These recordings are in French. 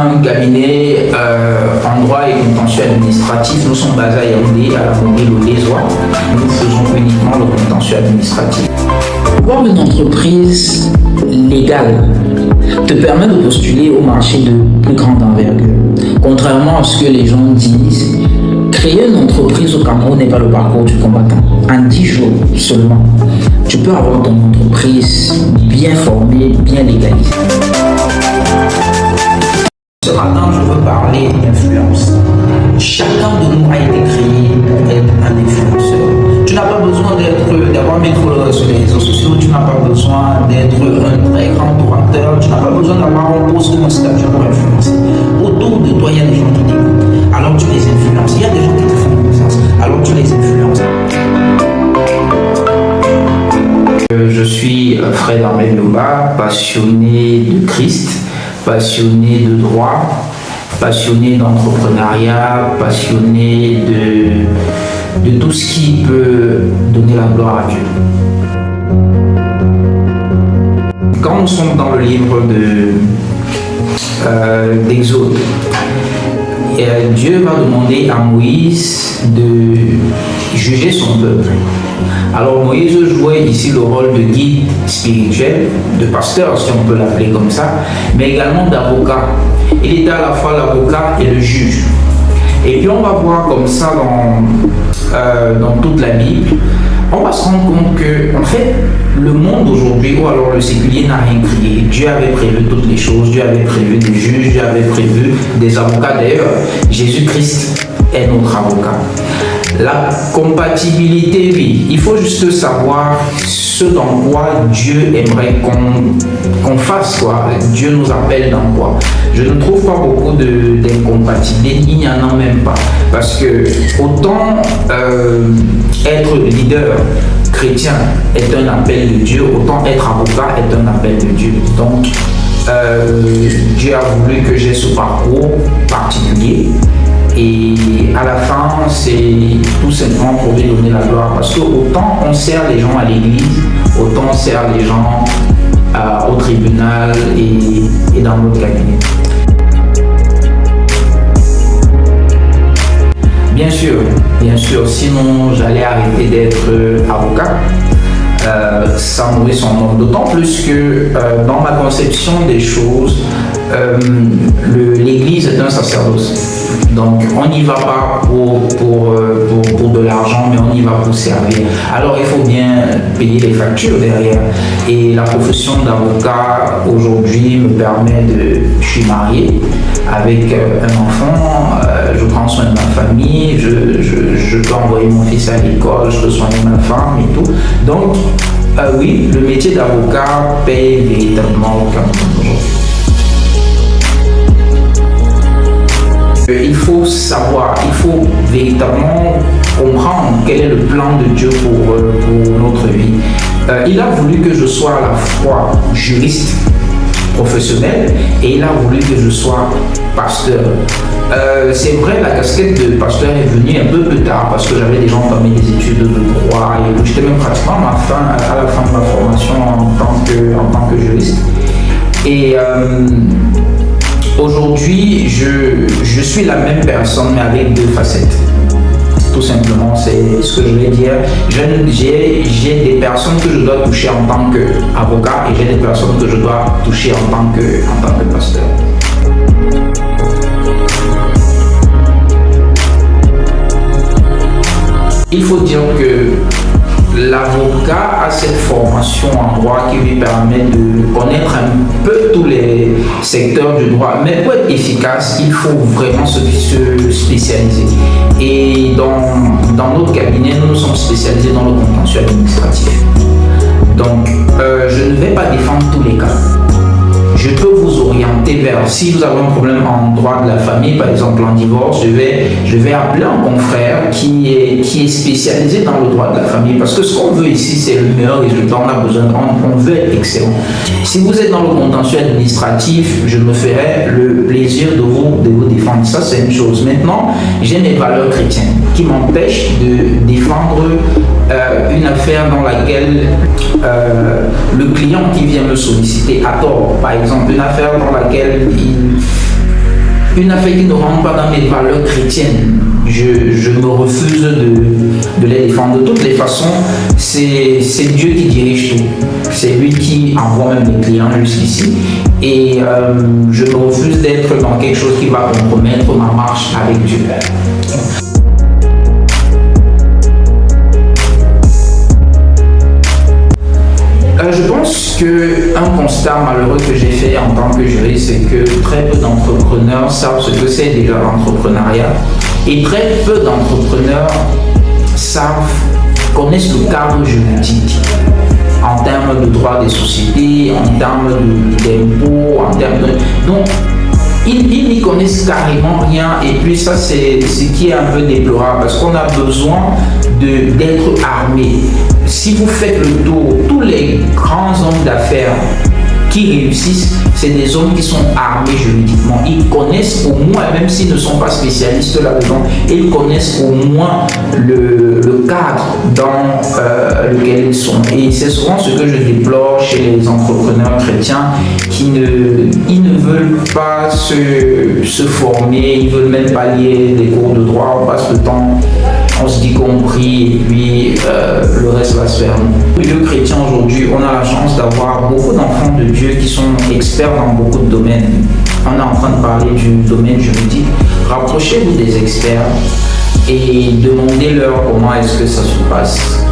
un cabinet en droit et contentieux administratif. Nous sommes basés à Yaoundé, à la mobile au Lézois. Nous faisons uniquement le contentieux administratif. Avoir une entreprise légale te permet de postuler au marché de plus grande envergure. Contrairement à ce que les gens disent, créer une entreprise au Cameroun n'est pas le parcours du combattant. En 10 jours seulement, tu peux avoir ton entreprise bien formée, bien légalisée. Ce matin, je veux parler d'influence. Chacun de nous a été créé pour être un influenceur. Tu n'as pas besoin d'avoir 1000 followers sur les réseaux sociaux, tu n'as pas besoin d'être un très grand orateur, tu n'as pas besoin d'avoir un post ou un statut pour influencer. Autour de toi, il y a des gens qui t'écoutent. Alors tu les influences. Il y a des gens qui te font confiance. Alors tu les influences. Je suis Fred Ahmed Lomba, passionné de Christ, passionné de droit, passionné d'entrepreneuriat, passionné de tout ce qui peut donner la gloire à Dieu. Quand nous sommes dans le livre d'Exode, Dieu va demander à Moïse de juger son peuple. Alors Moïse jouait ici le rôle de guide spirituel, de pasteur si on peut l'appeler comme ça, mais également d'avocat. Il était à la fois l'avocat et le juge. Et puis on va voir comme ça dans toute la Bible, on va se rendre compte que en fait le monde aujourd'hui, ou alors le séculier, n'a rien créé. Dieu avait prévu toutes les choses, Dieu avait prévu des juges, Dieu avait prévu des avocats. D'ailleurs, Jésus-Christ est notre avocat. La compatibilité, oui, il faut juste savoir ce dans quoi Dieu aimerait qu'on fasse, quoi. Dieu nous appelle dans quoi. Je ne trouve pas beaucoup d'incompatibilité, il n'y en a même pas. Parce que autant être leader chrétien est un appel de Dieu, autant être avocat est un appel de Dieu. Donc, Dieu a voulu que j'ai ce parcours particulier. Et à la fin, c'est tout simplement pour lui donner la gloire. Parce que autant on sert les gens à l'église, autant on sert les gens au tribunal et dans notre cabinet. Bien sûr, sinon j'allais arrêter d'être avocat. Sans nourrir son nom. D'autant plus que dans ma conception des choses, l'Église est un sacerdoce. Donc on n'y va pas pour de l'argent, mais on y va pour servir. Alors il faut bien payer les factures derrière. Et la profession d'avocat aujourd'hui me permet je suis marié avec un enfant, je prends soin de ma famille, je peux envoyer mon fils à l'école, je peux soigner ma femme et tout. Donc, oui, le métier d'avocat paye véritablement au Cameroun aujourd'hui. Il faut savoir, il faut véritablement comprendre quel est le plan de Dieu pour notre vie. Il a voulu que je sois à la fois juriste, professionnel, et il a voulu que je sois pasteur. C'est vrai, la casquette de pasteur est venue un peu plus tard parce que j'avais déjà entamé des études de droit et j'étais même pratiquement à la fin de ma formation en tant que juriste. Et aujourd'hui, je suis la même personne mais avec deux facettes. Tout simplement, c'est ce que je vais dire. J'ai des personnes que je dois toucher en tant qu'avocat et j'ai des personnes que je dois toucher en tant que pasteur. Il faut dire que l'avocat a cette formation en droit qui lui permet de connaître un peu tous les secteurs du droit. Mais pour être efficace, il faut vraiment se spécialiser. Et dans notre cabinet, nous sommes spécialisés dans le contentieux administratif. Donc, je ne vais pas défendre tous les cas. Je peux vous orienter vers, si vous avez un problème en droit de la famille, par exemple en divorce, je vais appeler un confrère qui est spécialisé dans le droit de la famille. Parce que ce qu'on veut ici, c'est le meilleur résultat. On veut être excellent. Si vous êtes dans le contentieux administratif, je me ferai le plaisir de vous défendre. Ça, c'est une chose. Maintenant, j'ai mes valeurs chrétiennes qui m'empêchent de défendre une affaire dans laquelle le client qui vient me solliciter a tort. Par exemple, une affaire dans laquelle une affaire qui ne rentre pas dans mes valeurs chrétiennes, je me refuse de les défendre. De toutes les façons, c'est Dieu qui dirige tout. C'est lui qui envoie même les clients jusqu'ici. Et je me refuse d'être dans quelque chose qui va compromettre ma marche avec Dieu. Je pense qu'un constat malheureux que j'ai fait en tant que juriste, c'est que très peu d'entrepreneurs savent ce que c'est déjà l'entrepreneuriat et très peu d'entrepreneurs connaissent le cadre juridique en termes de droit des sociétés, en termes d'impôts, en termes de... Donc, ils n'y connaissent carrément rien et puis ça c'est ce qui est un peu déplorable parce qu'on a besoin d'être armé. Si vous faites le tour, tous les grands hommes d'affaires qui réussissent, c'est des hommes qui sont armés juridiquement. Ils connaissent au moins, même s'ils ne sont pas spécialistes là-dedans, ils connaissent au moins le cadre dans lequel ils sont. Et c'est souvent ce que je déplore chez les entrepreneurs chrétiens qui ne veulent pas se former, ils ne veulent même pas lire des cours de droit, on passe le temps, on se dit qu'on prie et puis le reste va se faire. Le milieu chrétien aujourd'hui, on a la chance d'avoir beaucoup d'enfants de Dieu qui sont experts dans beaucoup de domaines. On est en train de parler du domaine juridique. Rapprochez-vous des experts et demandez-leur comment est-ce que ça se passe.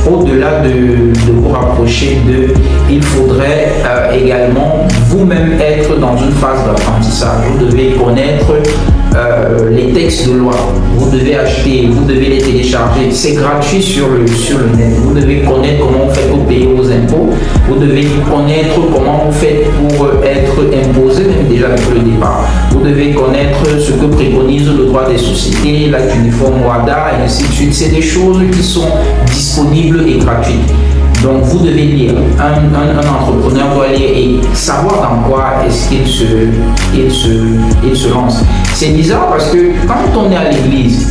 Au-delà de vous rapprocher d'eux, il faudrait également vous-même être dans une phase d'apprentissage. Vous devez connaître les textes de loi. Vous devez acheter, vous devez les télécharger. C'est gratuit sur le net. Vous devez connaître comment vous faites pour payer vos impôts. Vous devez connaître comment vous faites pour être imposé, même déjà depuis le départ. Vous devez connaître ce que préconise le droit des sociétés, l'acte uniforme WADA, et ainsi de suite. C'est des choses qui sont disponibles et gratuites. Donc vous devez lire. Un entrepreneur doit lire et savoir dans quoi est-ce qu'il se lance. C'est bizarre parce que quand on est à l'église,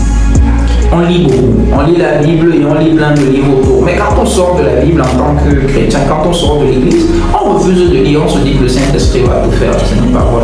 on lit beaucoup. On lit la Bible et on lit plein de livres autour. Mais quand on sort de la Bible en tant que chrétien, quand on sort de l'église, on refuse de lire. On se dit que le Saint-Esprit va tout faire. C'est une parole.